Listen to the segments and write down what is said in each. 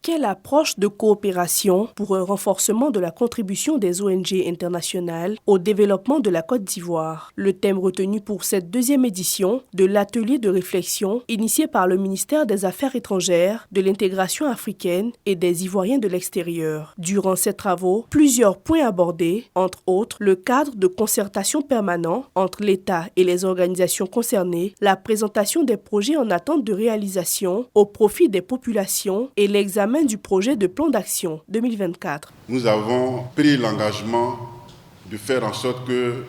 Quelle approche de coopération pour un renforcement de la contribution des ONG internationales au développement de la Côte d'Ivoire? Le thème retenu pour cette deuxième édition de l'atelier de réflexion initié par le ministère des Affaires étrangères, de l'intégration africaine et des Ivoiriens de l'extérieur. Durant ces travaux, plusieurs points abordés, entre autres le cadre de concertation permanent entre l'État et les organisations concernées, la présentation des projets en attente de réalisation au profit des populations et l'examen du projet de plan d'action 2024. Nous avons pris l'engagement de faire en sorte que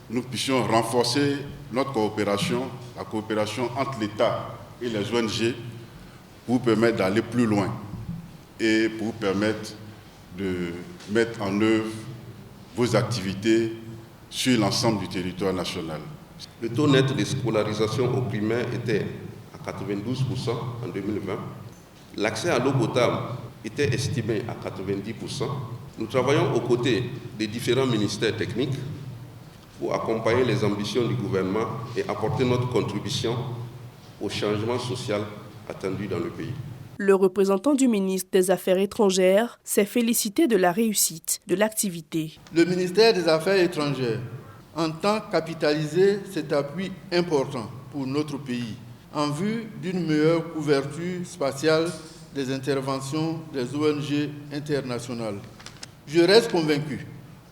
nous puissions renforcer notre coopération, la coopération entre l'État et les ONG pour permettre d'aller plus loin et pour permettre de mettre en œuvre vos activités sur l'ensemble du territoire national. Le taux net de scolarisation au primaire était à 92% en 2020. L'accès à l'eau potable était estimé à 90%. Nous travaillons aux côtés des différents ministères techniques pour accompagner les ambitions du gouvernement et apporter notre contribution au changement social attendu dans le pays. Le représentant du ministre des Affaires étrangères s'est félicité de la réussite de l'activité. Le ministère des Affaires étrangères entend capitaliser cet appui important pour notre pays en vue d'une meilleure couverture spatiale des interventions des ONG internationales. Je reste convaincu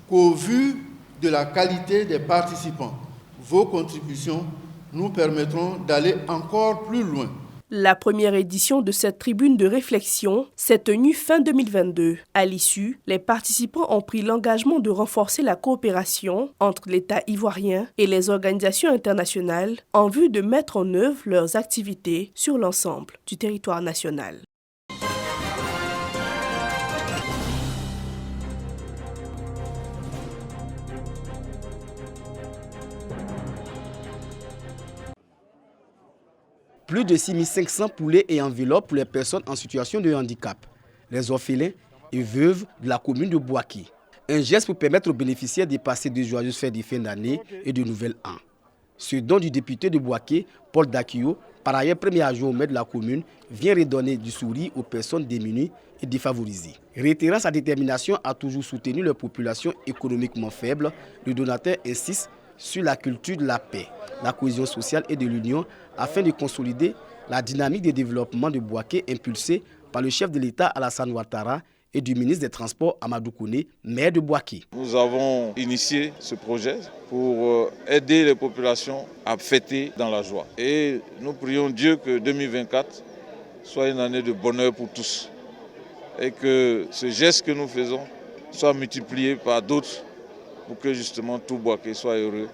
qu'au vu de la qualité des participants, vos contributions nous permettront d'aller encore plus loin. La première édition de cette tribune de réflexion s'est tenue fin 2022. À l'issue, les participants ont pris l'engagement de renforcer la coopération entre l'État ivoirien et les organisations internationales en vue de mettre en œuvre leurs activités sur l'ensemble du territoire national. Plus de 6500 poulets et enveloppes pour les personnes en situation de handicap, les orphelins et veuves de la commune de Bouaké. Un geste pour permettre aux bénéficiaires de passer de joyeuses fêtes de fin d'année et de nouvel an. Ce don du député de Bouaké, Paul Dakio, par ailleurs premier adjoint au maire de la commune, vient redonner du sourire aux personnes démunies et défavorisées. Réitérant sa détermination à toujours soutenir les populations économiquement faibles, le donateur insiste sur la culture de la paix, la cohésion sociale et de l'union afin de consolider la dynamique de développement de Bouaké impulsée par le chef de l'État Alassane Ouattara et du ministre des Transports Amadou Kone, maire de Bouaké. Nous avons initié ce projet pour aider les populations à fêter dans la joie. Et nous prions Dieu que 2024 soit une année de bonheur pour tous et que ce geste que nous faisons soit multiplié par d'autres pour que justement tout Bouaké soit heureux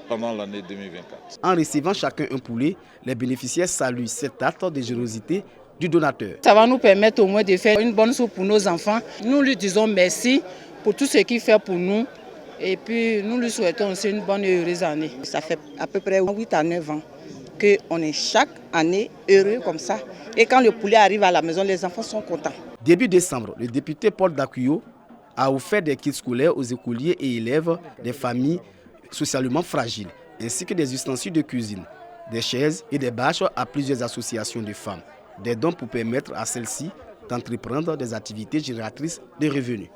pendant l'année 2024. En recevant chacun un poulet, les bénéficiaires saluent cet acte de générosité du donateur. Ça va nous permettre au moins de faire une bonne soupe pour nos enfants. Nous lui disons merci pour tout ce qu'il fait pour nous et puis nous lui souhaitons aussi une bonne et heureuse année. Ça fait à peu près 8 à 9 ans qu'on est chaque année heureux comme ça. Et quand le poulet arrive à la maison, les enfants sont contents. Début décembre, le député Paul Dakio a offert des kits scolaires aux écoliers et élèves des familles socialement fragiles, ainsi que des ustensiles de cuisine, des chaises et des bâches à plusieurs associations de femmes. Des dons pour permettre à celles-ci d'entreprendre des activités génératrices de revenus.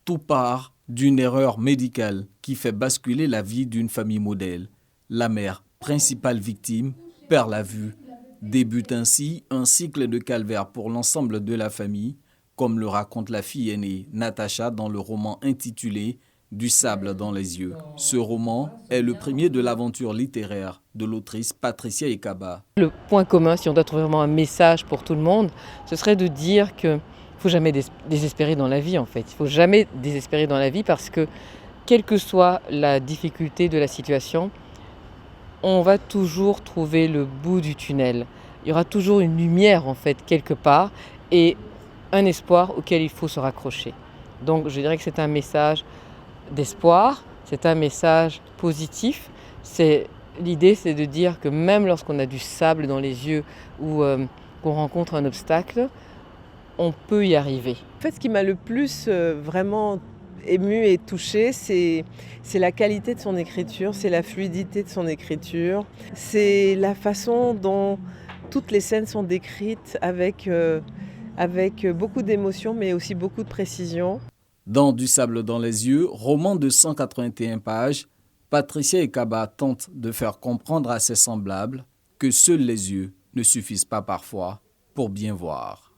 Tout part d'une erreur médicale qui fait basculer la vie d'une famille modèle. La mère, principale victime, perd la vue. Débute ainsi un cycle de calvaire pour l'ensemble de la famille, comme le raconte la fille aînée, Natacha, dans le roman intitulé « Du sable dans les yeux ». Ce roman est le premier de l'aventure littéraire de l'autrice Patricia Ekaba. Le point commun, si on doit trouver vraiment un message pour tout le monde, ce serait de dire qu'il ne faut jamais désespérer dans la vie en fait. Il ne faut jamais désespérer dans la vie parce que, quelle que soit la difficulté de la situation, on va toujours trouver le bout du tunnel. Il y aura toujours une lumière en fait quelque part et un espoir auquel il faut se raccrocher. Donc je dirais que c'est un message d'espoir, c'est un message positif. L'idée c'est de dire que même lorsqu'on a du sable dans les yeux ou qu'on rencontre un obstacle, on peut y arriver. En fait, ce qui m'a le plus vraiment ému et touché, c'est la qualité de son écriture, c'est la fluidité de son écriture, c'est la façon dont toutes les scènes sont décrites avec beaucoup d'émotion, mais aussi beaucoup de précision. Dans Du sable dans les yeux, roman de 181 pages, Patricia Ekaba tente de faire comprendre à ses semblables que seuls les yeux ne suffisent pas parfois pour bien voir.